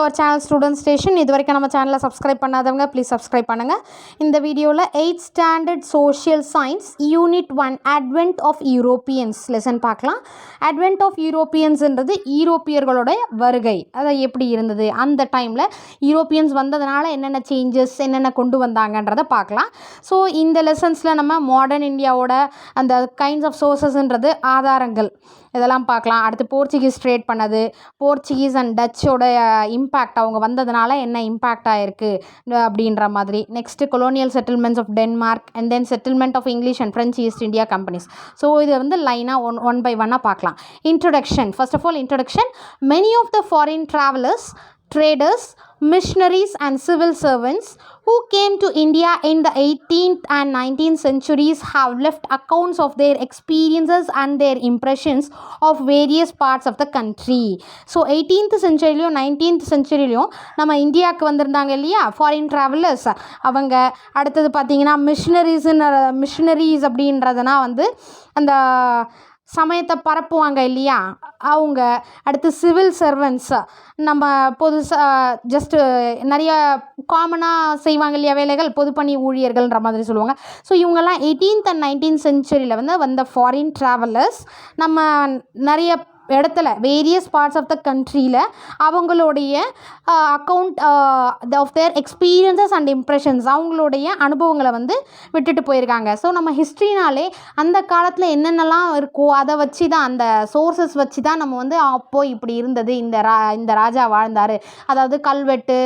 Our channel student station. இது வரைக்கும் நம்ம சேனலை சப்ஸ்கிரைப் பண்ணாதவங்க ப்ளீஸ் சப்ஸ்கிரைப் பண்ணுங்கள். இந்த வீடியோவில் 8th standard social science unit 1 advent of Europeans lesson பார்க்கலாம். அட்வென்ட் ஆஃப் யூரோப்பியன்ஸ்ன்றது யூரோப்பியர்களோட வருகை, அதை எப்படி இருந்தது, அந்த டைமில் யூரோப்பியன்ஸ் வந்ததுனால என்னென்ன சேஞ்சஸ் என்னென்ன கொண்டு வந்தாங்கன்றதை பார்க்கலாம். ஸோ இந்த லெசன்ஸில் நம்ம மாடர்ன் இந்தியாவோட அந்த கைண்ட்ஸ் ஆஃப் சோர்சஸ்ன்றது ஆதாரங்கள் இதெல்லாம் பார்க்கலாம். அடுத்து போர்ச்சுகீஸ் ட்ரேட் பண்ணது, போர்ச்சுகீஸ் அண்ட் டச்சோட இம்பேக்ட், அவங்க வந்ததுனால என்ன இம்பேக்ட் ஆகிருக்கு அப்படின்ற மாதிரி. Next colonial settlements of Denmark and then settlement of English and French East India companies. So இது வந்து லைனாக ஒன் பை ஒன்னாக பார்க்கலாம். Introduction. First of all introduction. Many of the foreign travellers, traders, missionaries and civil servants who came to India in the 18th and 19th centuries have left accounts of their experiences and their impressions of various parts of the country. So 18th centuryலையும் 19th centuryலையும் நம்ம இந்தியாவுக்கு வந்திருந்தாங்க இல்லையா foreign travellers, அவங்க அடுத்தது பார்த்திங்கன்னா machineries அப்படின்றதுனா வந்து அந்த சமயத்தை பரப்புவாங்க இல்லையா அவங்க. அடுத்து சிவில் சர்வன்ட்ஸ், நம்ம ஜஸ்ட்டு நிறைய காமனாக செய்வாங்க இல்லையா வேலைகள், பொதுப்பணி ஊழியர்கள்ன்ற மாதிரி சொல்லுவாங்க. ஸோ இவங்கெல்லாம் 18th and 19th centuryயில் வந்து வந்த ஃபாரின் ட்ராவலர்ஸ் நம்ம நிறைய இடத்துல வேரியஸ் பார்ட்ஸ் ஆஃப் த கண்ட்ரியில் அவங்களுடைய account of their experiences and impressions, அவங்களுடைய அனுபவங்களை வந்து விட்டுட்டு போயிருக்காங்க. ஸோ நம்ம ஹிஸ்ட்ரினாலே அந்த காலத்தில் என்னென்னலாம் இருக்கோ அதை வச்சு தான், அந்த சோர்ஸஸ் வச்சு தான் நம்ம வந்து அப்போது இப்படி இருந்தது, இந்த ராஜா வாழ்ந்தார், அதாவது கல்வெட்டு,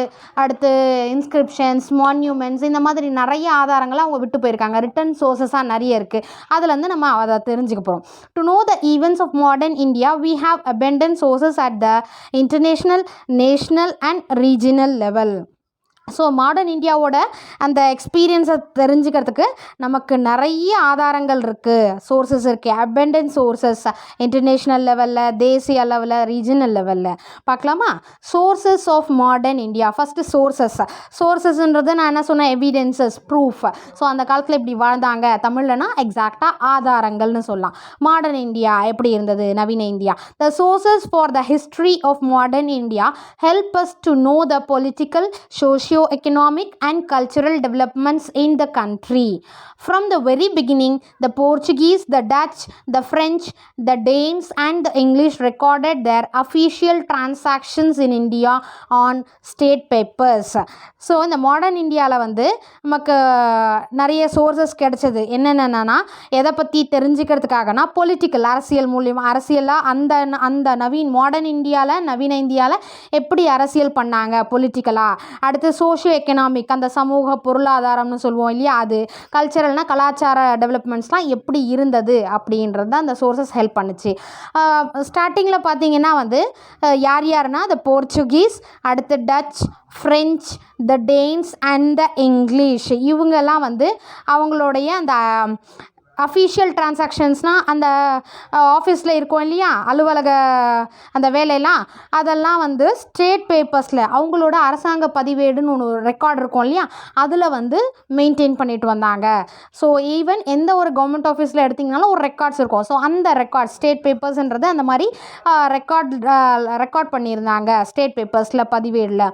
அடுத்து இன்ஸ்கிரிப்ஷன்ஸ், மான்யூமெண்ட்ஸ், இந்த மாதிரி நிறைய ஆதாரங்களை அவங்க விட்டு போயிருக்காங்க. ரிட்டன் சோர்ஸஸாக நிறைய இருக்குது, அதுலேருந்து நம்ம அதை தெரிஞ்சுக்க போகிறோம். To know the events of modern India we have abundant sources at the international, national and regional level. So modern இந்தியாவோட அந்த எக்ஸ்பீரியன்ஸை தெரிஞ்சுக்கிறதுக்கு நமக்கு நிறைய ஆதாரங்கள் இருக்குது, சோர்ஸஸ் இருக்குது. அபண்டன்ட் சோர்ஸஸ் இன்டர்நேஷ்னல் லெவலில், தேசிய லெவலில், ரீஜனல் லெவலில் பார்க்கலாமா. Sources of modern India. First சோர்ஸஸ்ன்றது நான் என்ன சொன்னேன், எவிடென்சஸ், ப்ரூஃப். ஸோ அந்த காலத்தில் இப்படி வாழ்ந்தாங்க, தமிழ்லனா எக்ஸாக்டாக ஆதாரங்கள்னு சொல்லலாம். மாடர்ன் இந்தியா எப்படி இருந்தது, நவீன India. The sources for the history of modern India help us to know the political, socio-economic and cultural developments in the country. From the very beginning, the Portuguese, the Dutch, the French, the Danes and the English recorded their official transactions in India on state papers. So இந்த modern இந்தியாவில் வந்து நமக்கு நிறைய sources கிடைச்சது. என்னென்னா எதை பற்றி தெரிஞ்சுக்கிறதுக்காகனா political, அரசியல் மூலியமாக, அரசியலாக அந்த மாடர்ன் இந்தியாவில், நவீன இந்தியாவில் எப்படி அரசியல் பண்ணாங்க பொலிட்டிக்கலாக. அடுத்து சோஷியோ எக்கனாமிக், அந்த சமூக பொருளாதாரம்னு சொல்லுவோம் இல்லையா, அது. கல்ச்சரல்னா கலாச்சார டெவலப்மெண்ட்ஸ்லாம் எப்படி இருந்தது அப்படின்றது தான் அந்த சோர்ஸஸ் ஹெல்ப் பண்ணுச்சு. ஸ்டார்டிங்கில் பார்த்தீங்கன்னா வந்து யார்னா த போர்ச்சுகீஸ், அடுத்து touch, French, the dance and the English, இவங்கெல்லாம் வந்து அவங்களுடைய அந்த அஃபீஷியல் டிரான்சாக்ஷன்ஸ்னால் அந்த ஆஃபீஸில் இருக்கும் இல்லையா அலுவலக அந்த வேலையெல்லாம், அதெல்லாம் வந்து ஸ்டேட் பேப்பர்ஸில் அவங்களோட அரசாங்க பதிவேடுன்னு ஒன்று ரெக்கார்டு இருக்கும் இல்லையா, அதில் வந்து மெயின்டைன் பண்ணிட்டு வந்தாங்க. ஸோ ஈவன் எந்த ஒரு கவர்மெண்ட் ஆஃபீஸில் எடுத்திங்கனாலும் ஒரு ரெக்கார்ட்ஸ் இருக்கும். ஸோ அந்த ரெக்கார்ட் ஸ்டேட் பேப்பர்ஸ்ன்றது அந்த மாதிரி ரெக்கார்ட் பண்ணியிருந்தாங்க ஸ்டேட் பேப்பர்ஸில், பதிவேடில்.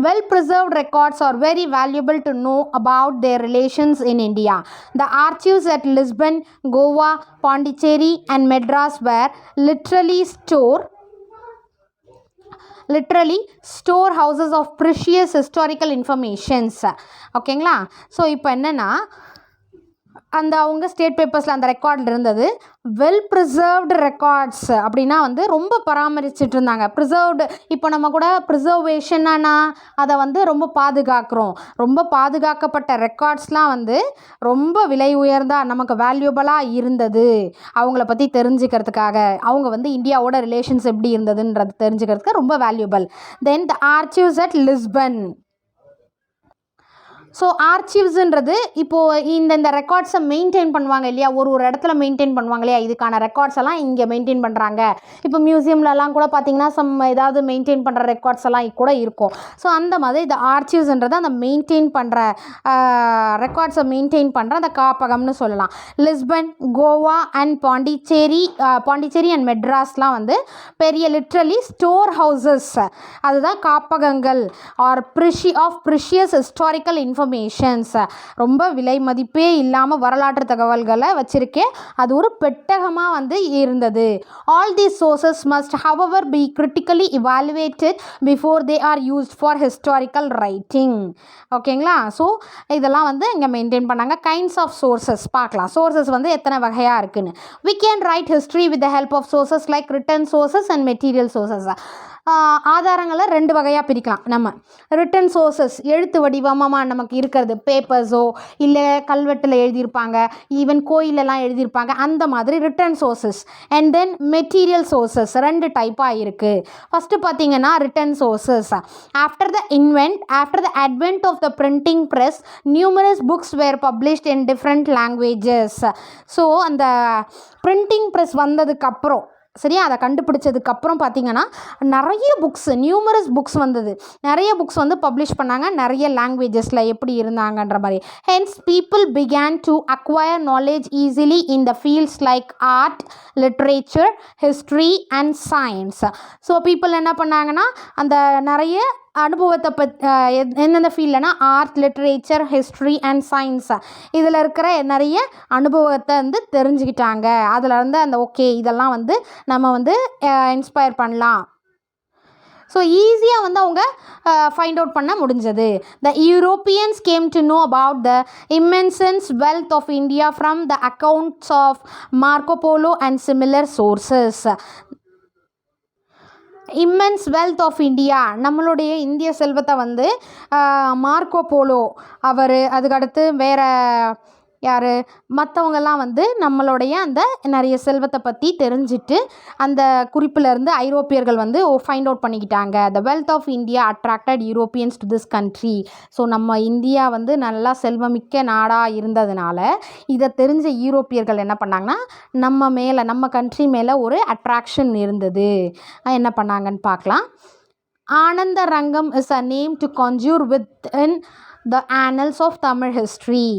Well preserved records are very valuable to know about their relations in India. The archives at Lisbon, Goa, Pondicherry and Madras were literally storehouses of precious historical informations. ஓகேங்களா. So இப்போ என்னென்னா அந்த அவங்க state பேப்பர்ஸில் அந்த ரெக்கார்டில் இருந்தது. வெல் ப்ரிசர்வ்டு ரெக்கார்ட்ஸ் அப்படின்னா வந்து ரொம்ப பராமரிச்சுட்டு இருந்தாங்க. ப்ரிசர்வ்டு, இப்போ நம்ம கூட ப்ரிசர்வேஷன்னா அதை வந்து ரொம்ப பாதுகாக்கிறோம். ரொம்ப பாதுகாக்கப்பட்ட ரெக்கார்ட்ஸ்லாம் வந்து ரொம்ப விலை உயர்ந்தா நமக்கு வேல்யூபிளாக இருந்தது. அவங்கள பற்றி தெரிஞ்சுக்கிறதுக்காக, அவங்க வந்து இந்தியாவோட ரிலேஷன்ஸ் எப்படி இருந்ததுன்றது தெரிஞ்சுக்கிறதுக்கு ரொம்ப valuable. Then the archives at Lisbon. So ஆர்ச்சிவ்ஸுன்றது இப்போது இந்த ரெக்கார்ட்ஸை மெயின்டைன் பண்ணுவாங்க இல்லையா, ஒரு இடத்துல மெயின்டைன் பண்ணுவாங்க இல்லையா, இதுக்கான ரெக்கார்ட்ஸ் எல்லாம் இங்கே மெயின்டைன் பண்ணுறாங்க. இப்போ மியூசியம்லலாம் கூட பார்த்திங்கன்னா ஏதாவது மெயின்டைன் பண்ணுற ரெக்கார்ட்ஸ் எல்லாம் கூட இருக்கும். ஸோ அந்த மாதிரி இந்த ஆர்ச்சிவ்ஸ்ன்றது அந்த மெயின்டைன் பண்ணுற ரெக்கார்ட்ஸை மெயின்டைன் பண்ணுற அந்த காப்பகம்னு சொல்லலாம். Lisbon, Goa and Pondicherry and மெட்ராஸ்லாம் வந்து பெரிய லிட்ரலி ஸ்டோர் ஹவுசஸ், அதுதான் காப்பகங்கள். ஆர் ப்ரிஷியஸ் ஹிஸ்டாரிக்கல் இன்ஃபர்மேஷன்ஸ், ரொம்ப விலை மதிப்பே இல்லாமல் வரலாற்று தகவல்களை வச்சுருக்கேன். அது ஒரு பெட்டகமாக வந்து இருந்தது. All these sources must however be critically evaluated before they are used for historical writing. ஓகேங்களா? ஸோ இதெல்லாம் வந்து இங்கே மெயின்டைன் பண்ணாங்க. கைண்ட்ஸ் ஆஃப் சோர்சஸ் பார்க்கலாம். சோர்சஸ் வந்து எத்தனை வகையாக இருக்குன்னு. We can write history with the help of sources like written sources and material sources. ஆதாரங்களை 2 வகையாக பிரிக்கலாம். நம்ம ரிட்டன் சோர்சஸ், எழுத்து வடிவமாக நமக்கு இருக்கிறது, பேப்பர்ஸோ இல்லை கல்வெட்டில் எழுதியிருப்பாங்க, ஈவன் கோயிலெல்லாம் எழுதியிருப்பாங்க, அந்த மாதிரி written sources. And then material sources 2 டைப்பாக இருக்குது. ஃபஸ்ட்டு பார்த்திங்கன்னா written sources. After the advent of the printing press, numerous books were published in different languages. So அந்த பிரிண்டிங் ப்ரெஸ் வந்ததுக்கப்புறம், சரியா, அதை கண்டுபிடிச்சதுக்கப்புறம் பார்த்திங்கன்னா நியூமரஸ் புக்ஸ் வந்தது. நிறைய புக்ஸ் வந்து பப்ளிஷ் பண்ணாங்க நிறைய லாங்குவேஜஸில் எப்படி இருந்தாங்கன்ற மாதிரி. Hence people began to acquire knowledge easily in the fields like art, literature, history and science. So people என்ன பண்ணாங்கன்னா அந்த நிறைய அனுபவத்தை எந்தெந்த ஃபீல்ட்லனா art, literature, history and science, இதில் இருக்கிற நிறைய அனுபவத்தை வந்து தெரிஞ்சுக்கிட்டாங்க. அதில் இருந்து அந்த இதெல்லாம் வந்து நம்ம வந்து இன்ஸ்பயர் பண்ணலாம். ஸோ ஈஸியாக வந்து அவங்க ஃபைண்ட் அவுட் பண்ண முடிஞ்சது. The Europeans came to know about the immense wealth of India from the accounts of Marco Polo and similar sources. Immense wealth of India, நம்மளுடைய இந்திய செல்வத்தை வந்து மார்க்கோ போலோ அவர், அதுக்கடுத்து வேறு யார் மற்றவங்கெல்லாம் வந்து நம்மளுடைய அந்த நிறைய செல்வத்தை பற்றி தெரிஞ்சுட்டு அந்த குறிப்பிலேருந்து ஐரோப்பியர்கள் வந்து ஃபைண்ட் அவுட் பண்ணிக்கிட்டாங்க. The wealth of India attracted Europeans to this country. So நம்ம இந்தியா வந்து நல்லா செல்வமிக்க நாடாக இருந்ததுனால இதை தெரிஞ்ச யூரோப்பியர்கள் என்ன பண்ணாங்கன்னா நம்ம கண்ட்ரி மேலே ஒரு அட்ராக்ஷன் இருந்தது. என்ன பண்ணாங்கன்னு பார்க்கலாம். ஆனந்த Rangam is a name to conjure within the annals of Tamil history.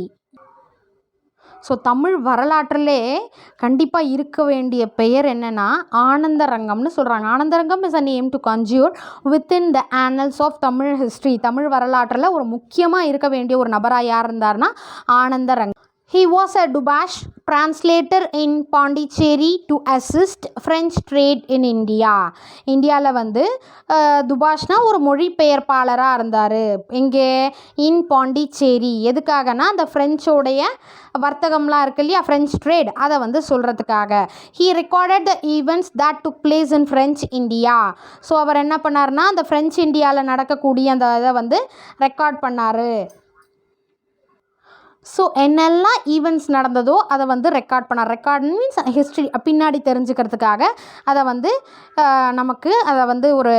So Tamil வரலாற்றிலே கண்டிப்பாக இருக்க வேண்டிய பெயர் என்னென்னா ஆனந்தரங்கம்னு சொல்கிறாங்க. Anandarangam is a name to conjure within the annals of Tamil history. Tamil வரலாற்றில் ஒரு முக்கியமாக இருக்க வேண்டிய ஒரு நபராக யார் இருந்தார்னா Anandarangam. He was a Dubash translator in Pondicherry to assist French trade in India. இந்தியாவில் வந்து துபாஷ்னா ஒரு மொழிபெயர்ப்பாளராக இருந்தார். எங்கே? இன் பாண்டிச்சேரி. எதுக்காகனா அந்த ஃப்ரெஞ்சோடைய வர்த்தகம்லாம் இருக்கு இல்லையா, ஃப்ரெஞ்ச் ட்ரேட், அதை வந்து சொல்கிறதுக்காக. He recorded the events that took place in French India. So அவர் என்ன பண்ணார்னா அந்த ஃப்ரெஞ்ச் இந்தியாவில் நடக்கக்கூடிய அந்த இதை வந்து ரெக்கார்ட் பண்ணார். ஸோ என்னெல்லாம் ஈவெண்ட்ஸ் நடந்ததோ அதை வந்து ரெக்கார்ட் பண்ணார். ரெக்கார்ட் மீன்ஸ் ஹிஸ்ட்ரி பின்னாடி தெரிஞ்சுக்கிறதுக்காக அதை வந்து நமக்கு அதை வந்து ஒரு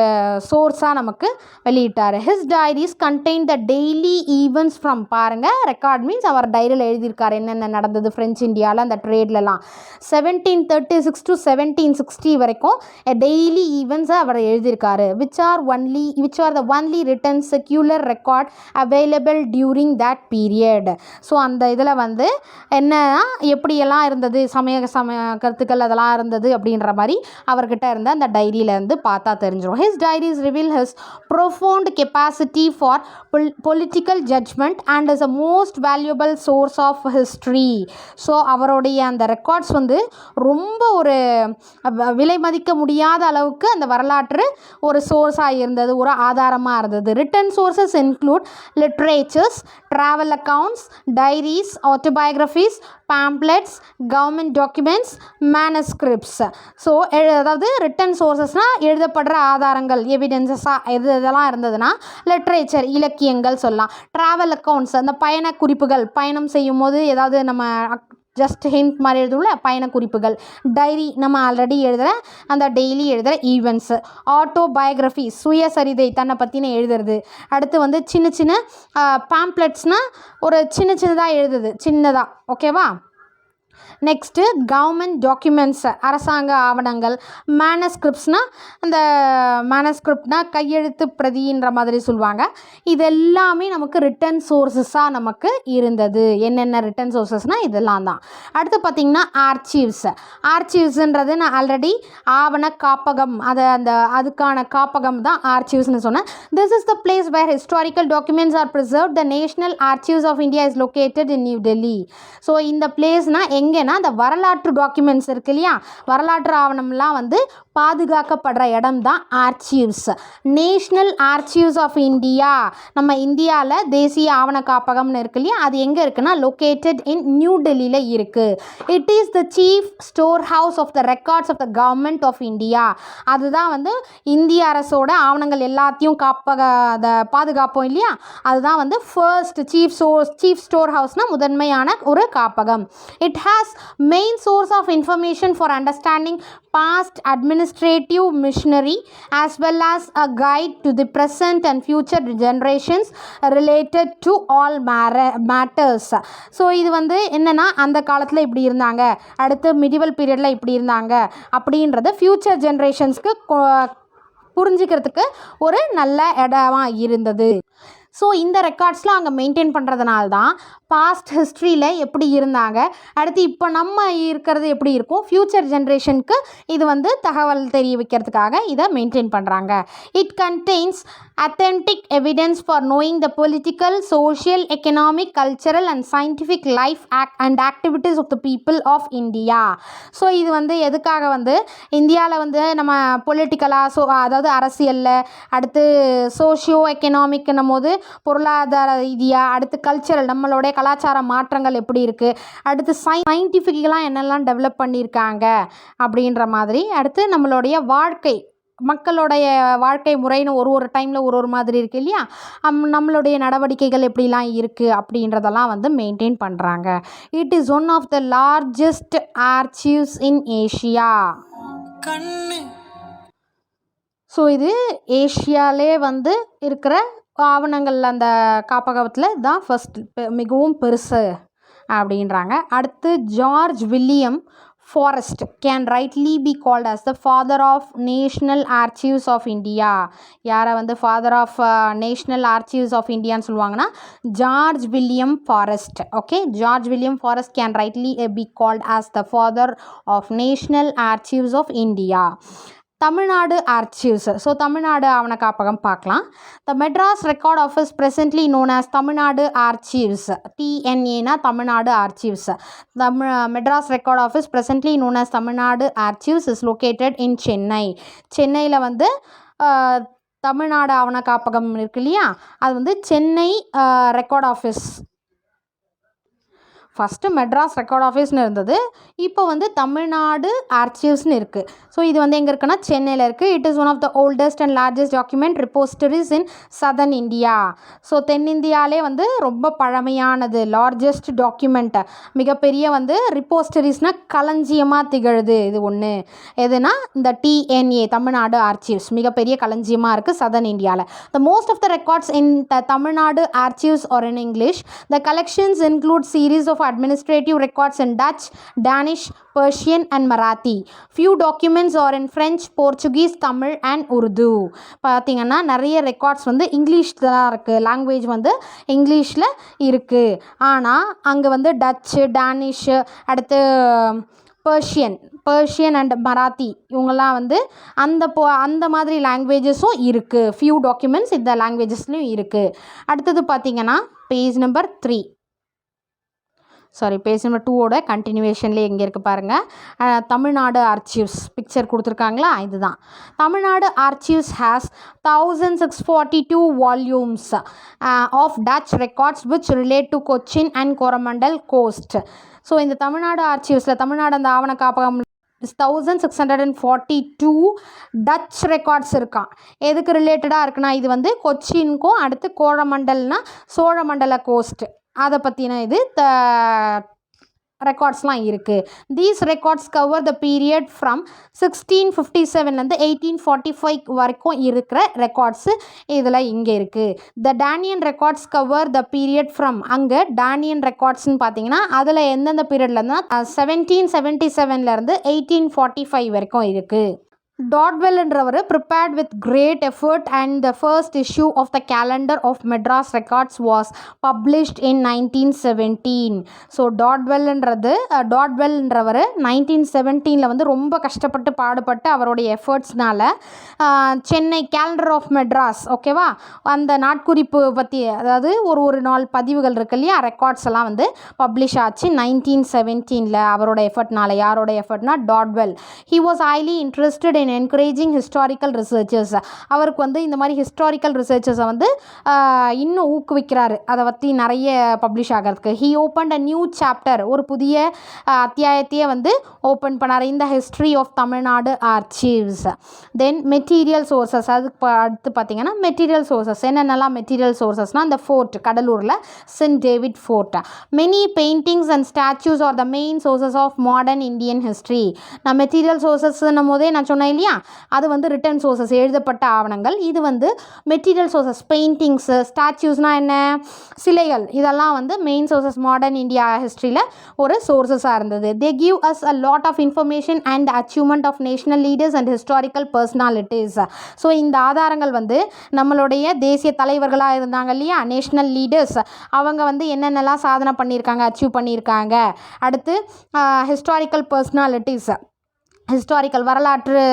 சோர்ஸாக நமக்கு வெளியிட்டார். His diaries contain the daily events from, பாருங்கள், ரெக்கார்ட் மீன்ஸ் அவர் டைரியில் எழுதியிருக்கார் என்னென்ன நடந்தது ஃப்ரெஞ்ச் இந்தியாவில் அந்த ட்ரேட்லலாம். 1736 to 1760 வரைக்கும் டெய்லி ஈவெண்ட்ஸை அவர் எழுதியிருக்காரு. Which are the only written secular record available during that period. So அந்த இதில் வந்து என்னன்னா எப்படியெல்லாம் இருந்தது, சமய கருத்துக்கள் அதெல்லாம் இருந்தது அப்படின்ற மாதிரி அவர்கிட்ட இருந்த அந்த டைரியிலேருந்து பார்த்தா தெரிஞ்சிடும். His diaries reveal his profound capacity for political judgment and is a most valuable source of history. So அவருடைய அந்த ரெக்கார்ட்ஸ் வந்து ரொம்ப ஒரு விலை மதிக்க முடியாத அளவுக்கு அந்த வரலாற்று ஒரு சோர்ஸாக இருந்தது, ஒரு ஆதாரமாக இருந்தது. Written sources include literatures, travel accounts, diaries, autobiographies, pamphlets, government documents, manuscripts. So அதாவது ரிட்டன் சோர்சஸ்னால் எழுதப்படுற ஆதாரங்கள், எவிடென்சஸாக இதெல்லாம் இருந்ததுன்னா லிட்ரேச்சர், இலக்கியங்கள் சொல்லலாம். ட்ராவல் அக்கௌண்ட்ஸ், அந்த பயண குறிப்புகள், பயணம் செய்யும் போது ஏதாவது நம்ம ஜஸ்ட் ஹிண்ட் மாதிரி எழுதும்ல பயண குறிப்புகள். டைரி நம்ம ஆல்ரெடி எழுதுகிற அந்த டெய்லி எழுதுகிற ஈவெண்ட்ஸு. ஆட்டோபயோகிராஃபி சுயசரிதை தன்னை பற்றின எழுதுறது. அடுத்து வந்து சின்ன சின்ன பேம்ப்ளெட்ஸ்னால் ஒரு சின்னதாக எழுதுது சின்னதாக, ஓகேவா. நெக்ஸ்ட்டு கவர்மெண்ட் டாக்குமெண்ட்ஸ் அரசாங்க ஆவணங்கள். மேனஸ்கிரிப்ட்ஸ்னால் அந்த மேனஸ்கிரிப்ட்னால் கையெழுத்து பிரதின்ற மாதிரி சொல்லுவாங்க. இது எல்லாமே நமக்கு ரிட்டன் சோர்ஸஸாக நமக்கு இருந்தது. என்னென்ன ரிட்டன் சோர்ஸஸ்னால் இதெல்லாம் தான். அடுத்து பார்த்திங்கன்னா ஆர்ச்சிவ்ஸ்ன்றது நான் ஆல்ரெடி ஆவண காப்பகம் அதுக்கான காப்பகம் தான் ஆர்ச்சிவ்ஸ்னு சொன்னேன். This is the place where historical documents are preserved. The national archives of India is located in New Delhi. So இந்த பிளேஸ்னால் எங்கேனா அந்த வரலாற்று டாக்குமெண்ட்ஸ் இருக்கு இல்லையா, வரலாற்று ஆவணம்லாம் வந்து பாதுகாக்கப்படுற இடம் தான் archives. National archives of India நம்ம இந்தியாவில் தேசிய ஆவண காப்பகம்னு இருக்கு இல்லையா, அது எங்கே இருக்குன்னா லொக்கேட்டட் இன் நியூ டெல்லியில் இருக்குது. It is the chief store house of the records of the government of India. அதுதான் வந்து இந்திய அரசோட ஆவணங்கள் எல்லாத்தையும் அதை பாதுகாப்போம் இல்லையா, அதுதான் வந்து ஃபர்ஸ்ட் சீஃப் ஸ்டோர் ஹவுஸ்னால் முதன்மையான ஒரு காப்பகம். It has main source of information for understanding past administrative machinery as well as a guide to the present and future generations related to all matters. So இது வந்து என்னென்னா அந்த காலத்தில் இப்படி இருந்தாங்க, அடுத்து மிடிவல் பீரியடில் இப்படி இருந்தாங்க அப்படின்றத ஃப்யூச்சர் ஜென்ரேஷன்ஸ்க்கு புரிஞ்சிக்கிறதுக்கு ஒரு நல்ல இடமா இருந்தது. ஸோ இந்த ரெக்கார்ட்ஸ்லாம் அங்கே மெயின்டைன் பண்ணுறதுனால தான் பாஸ்ட் ஹிஸ்ட்ரியில் எப்படி இருந்தாங்க, அடுத்து இப்போ நம்ம இருக்கிறது எப்படி இருக்கும், ஃப்யூச்சர் ஜென்ரேஷனுக்கு இது வந்து தகவல் தெரிவிக்கிறதுக்காக இதை மெயின்டைன் பண்ணுறாங்க. It contains authentic evidence for knowing the political, social, economic, cultural and scientific life and activities of the people of India. So இது வந்து எதுக்காக வந்து இந்தியாவில் வந்து நம்ம பொலிட்டிக்கலாக அதாவது அரசியலில், அடுத்து சோஷியோ எக்கனாமிக்னும் போது பொருளாதார ரீதியாக, அடுத்து கல்ச்சரல் நம்மளுடைய கலாச்சார மாற்றங்கள் எப்படி இருக்குது, அடுத்து சயின்டிஃபிக்கலாக என்னெல்லாம் டெவலப் பண்ணியிருக்காங்க அப்படின்ற மாதிரி, அடுத்து நம்மளுடைய மக்களுடைய வாழ்க்கை முறைன்னு ஒரு டைமில் ஒரு மாதிரி இருக்குது இல்லையா, நம்மளுடைய நடவடிக்கைகள் எப்படிலாம் இருக்குது அப்படின்றதெல்லாம் வந்து மெயின்டைன் பண்ணுறாங்க. It is one of the largest archives in Asia. So இது ஏஷியாலே வந்து இருக்கிற ஆவணங்கள் அந்த காப்பகத்தில் தான் மிகவும் பெருசு அப்படின்றாங்க. அடுத்து George William Forrest can rightly be called as the father of National Archives of India. யாரை வந்து father of national archives of இந்தியான்னு சொல்லுவாங்கன்னா George William Forrest. Okay, George William Forrest can rightly be called as the father of National Archives of India. Tamil Nadu archives. So Tamil Nadu ஆவண காப்பகம் பார்க்கலாம். The Madras record office presently known as Tamil Nadu archives. TNAனா Tamil Nadu archives. Madras record office presently known as Tamil Nadu archives is located in Chennai. சென்னையில் வந்து தமிழ்நாடு ஆவண காப்பகம் இருக்கு இல்லையா, அது வந்து Chennai record office. First Madras record ஆஃபீஸ்னு இருந்தது, இப்போ வந்து தமிழ்நாடு ஆர்ச்சிவ்ஸ்னு இருக்குது. ஸோ இது வந்து எங்கே இருக்குன்னா சென்னையில் இருக்குது. It is one of the oldest and largest document repositories in southern India. So தென்னிந்தியாவிலே வந்து ரொம்ப பழமையானது, லார்ஜஸ்ட் டாக்குமெண்ட், மிகப்பெரிய வந்து ரிப்போசிட்டரிஸ்னால் களஞ்சியமாக திகழுது. இது ஒன்று எதுனா இந்த TNA தமிழ்நாடு ஆர்ச்சிவ்ஸ் மிகப்பெரிய களஞ்சியமாக இருக்குது சதர்ன் இந்தியாவில். The most of the records in the Tamil Nadu archives are in English. The collections include series of administrative records in Dutch, Danish, Persian and Marathi. Few documents are in French, Portuguese, Tamil and Urdu. பார்த்தீங்கன்னா நிறைய records வந்து இங்கிலீஷில் தான் இருக்குது, language வந்து இங்கிலீஷில் இருக்குது. ஆனால் அங்கே வந்து டச்சு, டானிஷ், அடுத்து பர்ஷியன் அண்ட் மராத்தி இவங்கெல்லாம் வந்து அந்த மாதிரி லாங்குவேஜஸும் இருக்குது. ஃபியூ டாக்குமெண்ட்ஸ் இந்த லாங்குவேஜஸ்லையும் இருக்குது. அடுத்தது பார்த்தீங்கன்னா பேஜ் நம்பர் 3, பேஜ் நம்பர் 2ஓட கண்டினியூவேஷன்லேயே எங்கே இருக்குது பாருங்கள். தமிழ்நாடு ஆர்ச்சிவ்ஸ் பிக்சர் கொடுத்துருக்காங்களா, இதுதான். Tamil Nadu archives has 1642 volumes of Dutch records which relate to Cochin and Coromandel coast. So இந்த தமிழ்நாடு ஆர்ச்சிவ்ஸில் தமிழ்நாடு அந்த ஆவண காப்பகம் 1642 டச் ரெக்கார்ட்ஸ் இருக்கான். எதுக்கு ரிலேட்டடாக இருக்குன்னா இது வந்து கொச்சினுக்கும் அடுத்து கோரமண்டல்னா சோழமண்டல கோஸ்ட் அதை பற்றின இது ரெக்கார்ட்ஸ்லாம் இருக்குது. These records cover the period from 1657லேருந்து 1845 வரைக்கும் இருக்கிற ரெக்கார்ட்ஸு இதில் இங்கே இருக்குது. The Danish records cover the period from, அங்கே டேனியன் ரெக்கார்ட்ஸ்னு பார்த்தீங்கன்னா அதில் எந்தெந்த பீரியட்லேருந்துனா 1777லேருந்து 1845 வரைக்கும் இருக்குது. டாட்வெல்ன்றவர் prepared with great effort and the first issue of the calendar of Madras records was published in 1917. So டாட்வெல்ன்றவர் 1917 வந்து ரொம்ப கஷ்டப்பட்டு பாடுபட்டு அவருடைய எஃபர்ட்ஸ்னால சென்னை கேலண்டர் ஆஃப் மெட்ராஸ், ஓகேவா, அந்த நாட்குறிப்பு பற்றி, அதாவது ஒரு நாள் பதிவுகள் இருக்கு இல்லையா, ரெக்கார்ட்ஸ் எல்லாம் வந்து பப்ளிஷ் ஆச்சு 1917. அவரோட எஃபர்ட்னால, யாரோட எஃபர்ட்னா Dodwell. He was highly interested in encouraging historical researchers. அவருக்கு வந்து இந்த மாதிரி ஹிஸ்டாரிக்கல் ரிசர்ச்சர்ஸை வந்து இன்னும் ஊக்குவிக்கிறாரு, அதை பற்றி நிறைய பப்ளிஷ் ஆகிறதுக்கு. He opened a new chapter, ஒரு புதிய அத்தியாயத்தையே வந்து ஓப்பன் பண்ணார் இந்த history of Tamil Nadu archives. Then material sources, அதுக்கு அடுத்து பார்த்தீங்கன்னா மெட்டீரியல் சோர்சஸ் என்னென்னலாம் மெட்டீரியல் சோர்சஸ்னால் இந்த ஃபோர்ட், கடலூரில் Saint David fort. Many paintings and statues are the main sources of modern Indian history. நான் மெட்டீரியல் சோர்சஸ்னும் போதே நான் சொன்னேன் இல்லையா, அது வந்து ரிட்டன் சோர்சஸ், எழுதப்பட்ட ஆவணங்கள். இது வந்து மெட்டீரியல் சோர்சஸ், பெயிண்டிங்ஸு, ஸ்டாச்சூஸ்னால் என்ன, சிலைகள், இதெல்லாம் வந்து மெயின் சோர்சஸ் மாடர்ன் இந்தியா ஹிஸ்ட்ரியில் ஒரு சோர்சஸாக இருந்தது. They give us a lot of information and achievement of national leaders and historical personalities. So இந்த ஆதாரங்கள் வந்து நம்மளுடைய தேசிய தலைவர்களாக இருந்தாங்க இல்லையா, நேஷ்னல் லீடர்ஸ், அவங்க வந்து என்னென்னலாம் சாதனை பண்ணியிருக்காங்க, அச்சீவ் பண்ணியிருக்காங்க. அடுத்து ஹிஸ்டாரிக்கல் பர்சனாலிட்டிஸ், ஹிஸ்டாரிக்கல் வரலாற்று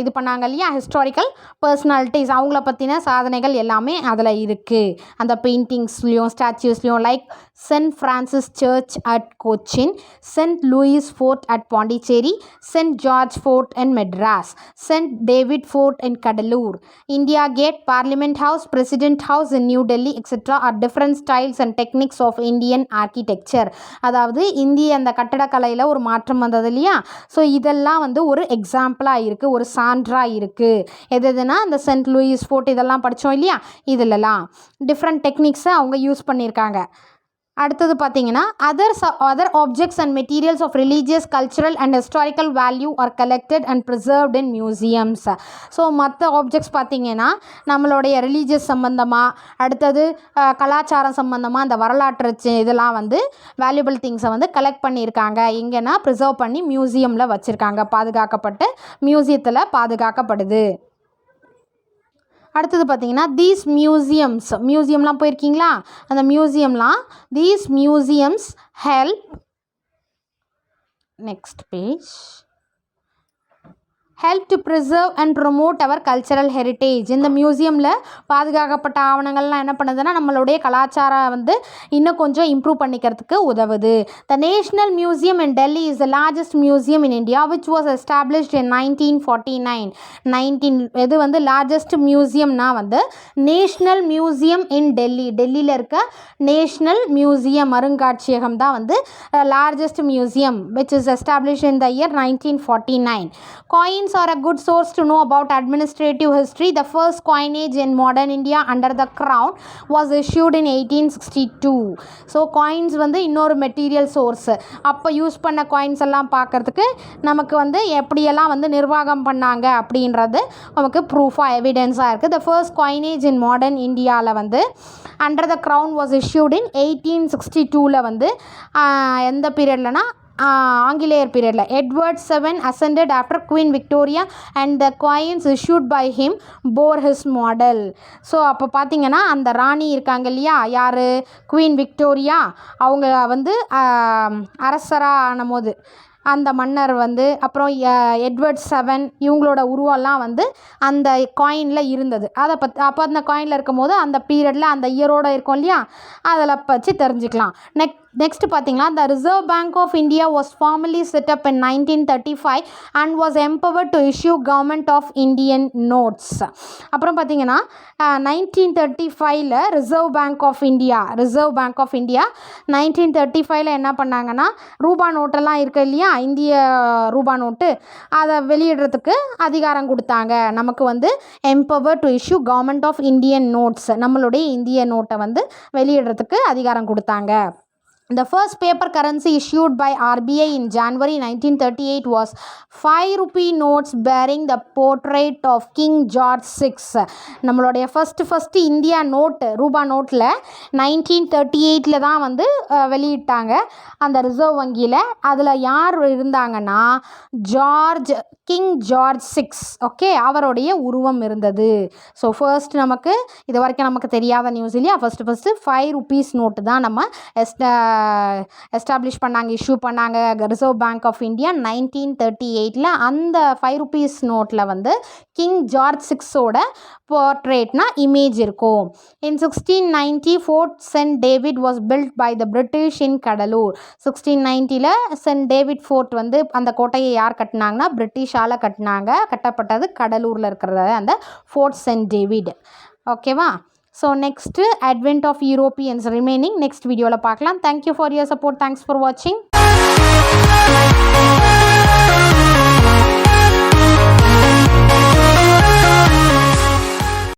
இது பண்ணாங்க இல்லையா, ஹிஸ்டாரிக்கல் பர்சனாலிட்டிஸ், அவங்கள பற்றின சாதனைகள் எல்லாமே அதில் இருக்குது அந்த பெயிண்டிங்ஸ்லேயும் ஸ்டாச்சூஸ்லேயும். Like Saint Francis church at Cochin, Saint Louis fort at Pondicherry, Saint George fort and Madras, Saint David fort and Cuddalore, India Gate, Parliament House, President House in New Delhi etcetera are different styles and techniques of Indian architecture. அதாவது இந்திய அந்த கட்டடக்கலையில் ஒரு மாற்றம் வந்தது இல்லையா, so இதெல்லாம் வந்து ஒரு எக்ஸாம்பிளாக இருக்குது, ஒரு சான்றாக இருக்குது. எதுனா இந்த சென்ட் லூயிஸ் ஃபோர்ட் இதெல்லாம் படித்தோம் இல்லையா, இதிலெல்லாம் டிஃப்ரெண்ட் டெக்னிக்ஸை அவங்க யூஸ் பண்ணியிருக்காங்க. அடுத்தது பார்த்தீங்கன்னா other objects and materials of religious, cultural and historical value are collected and preserved in museums. So மற்ற ஆப்ஜெக்ட்ஸ் பார்த்தீங்கன்னா நம்மளுடைய ரிலீஜியஸ் சம்மந்தமாக, அடுத்தது கலாச்சாரம் சம்மந்தமாக அந்த வரலாற்று இதெல்லாம் வந்து வேல்யூபிள் திங்ஸை வந்து கலெக்ட் பண்ணியிருக்காங்க. இங்கேனா ப்ரிசர்வ் பண்ணி மியூசியமில் வச்சுருக்காங்க, பாதுகாக்கப்பட்டு மியூசியத்தில் பாதுகாக்கப்படுது. அடுத்தது பார்த்தீங்கன்னா தீஸ் மியூசியம்லாம் போயிருக்கீங்களா, அந்த மியூசியம்லாம் these museums help, next page, help to preserve and promote our cultural heritage. இந்த மியூசியமில் பாதுகாக்கப்பட்ட ஆவணங்கள்லாம் என்ன பண்ணுதுன்னா நம்மளுடைய கலாச்சாரம் வந்து இன்னும் கொஞ்சம் இம்ப்ரூவ் பண்ணிக்கிறதுக்கு உதவுது. த national museum in Delhi is the largest museum in India which was established இன் 1949. இது வந்து லார்ஜஸ்ட் மியூசியம்னா வந்து நேஷ்னல் மியூசியம் இன் டெல்லியில் இருக்க நேஷ்னல் மியூசியம் அருங்காட்சியகம் தான் வந்து largest museum which is established in the year 1949. Coins are a good source to know about administrative history. The first coinage in modern India under the crown was issued in 1862. So coins வந்து இன்னொரு material source. அப்போ use பண்ண coins எல்லாம் பார்க்குறதுக்கு நமக்கு வந்து எப்படியெல்லாம் வந்து நிர்வாகம் பண்ணாங்க அப்படின்றது நமக்கு ப்ரூஃபாக எவிடென்ஸாக இருக்குது. The first coinage in modern இந்தியாவில் வந்து under the crown was issued in 1862 வந்து எந்த பீரியட்லனா ஆங்கிலேயர் பீரியடில் Edward 7 ascended after Queen Victoria and the coins issued by him bore his model. So அப்போ பார்த்தீங்கன்னா அந்த ராணி இருக்காங்க இல்லையா, யார், குவீன் விக்டோரியா, அவங்க வந்து அரசராக ஆனபோது அந்த மன்னர் வந்து, அப்புறம் எட்வர்ட் 7 இவங்களோட உருவெல்லாம் வந்து அந்த காயினில் இருந்தது. அதை அப்போ அந்த காயினில் இருக்கும் போது அந்த பீரியடில் அந்த இயரோடு இருக்கும் இல்லையா, அதில் வச்சு தெரிஞ்சுக்கலாம். நெக்ஸ்ட் பார்த்தீங்கன்னா the reserve bank of India was formally set up in 1935 and was empowered to issue government of Indian notes. அப்புறம் பார்த்தீங்கன்னா 1935 ரிசர்வ் பேங்க் ஆஃப் இந்தியா 1935 என்ன பண்ணாங்கன்னா ரூபா நோட்டெல்லாம் இருக்கு இல்லையா, இந்திய ரூபா நோட்டு, அதை வெளியிடுறதுக்கு அதிகாரம் கொடுத்தாங்க. நமக்கு வந்து empower to issue government of Indian notes, நம்மளுடைய இந்திய நோட்டை வந்து வெளியிடுறதுக்கு அதிகாரம் கொடுத்தாங்க. The first paper currency issued by RBI in January 1938 was 5 rupee notes bearing the portrait of King George VI. நம்மளுடைய ஃபஸ்ட்டு இந்தியா நோட்டு ரூபா நோட்டில் 1938 தான் வந்து வெளியிட்டாங்க அந்த ரிசர்வ் வங்கியில். அதில் யார் இருந்தாங்கன்னா கிங் ஜார்ஜ் VI. ஓகே, அவருடைய உருவம் இருந்தது. ஸோ ஃபர்ஸ்ட் நமக்கு இது வரைக்கும் நமக்கு தெரியாத நியூஸ் இல்லையா. ஃபஸ்ட்டு 5 ருபீஸ் நோட்டு தான் நம்ம எஸ்டாப்ளிஷ் பண்ணாங்க, இஷ்யூ பண்ணாங்க ரிசர்வ் பேங்க் ஆஃப் இந்தியா 1938. அந்த 5 ருபீஸ் நோட்டில் வந்து கிங் ஜார்ஜ் VIோட போர்ட்ரேட்னா இமேஜ் இருக்கும். In 1690 fort Saint David was built by the British in Cuddalore. 1690 Saint David fort வந்து அந்த கோட்டையை யார் கட்டினாங்கன்னா பிரிட்டிஷால் கட்டப்பட்டது கடலூரில் இருக்கிறது அந்த ஃபோர்ட் சென்ட் டேவிட். ஓகேவா. So next advent of Europeans remaining next வீடியோவில் பார்க்கலாம். Thank you for your support. Thanks for வாட்சிங்.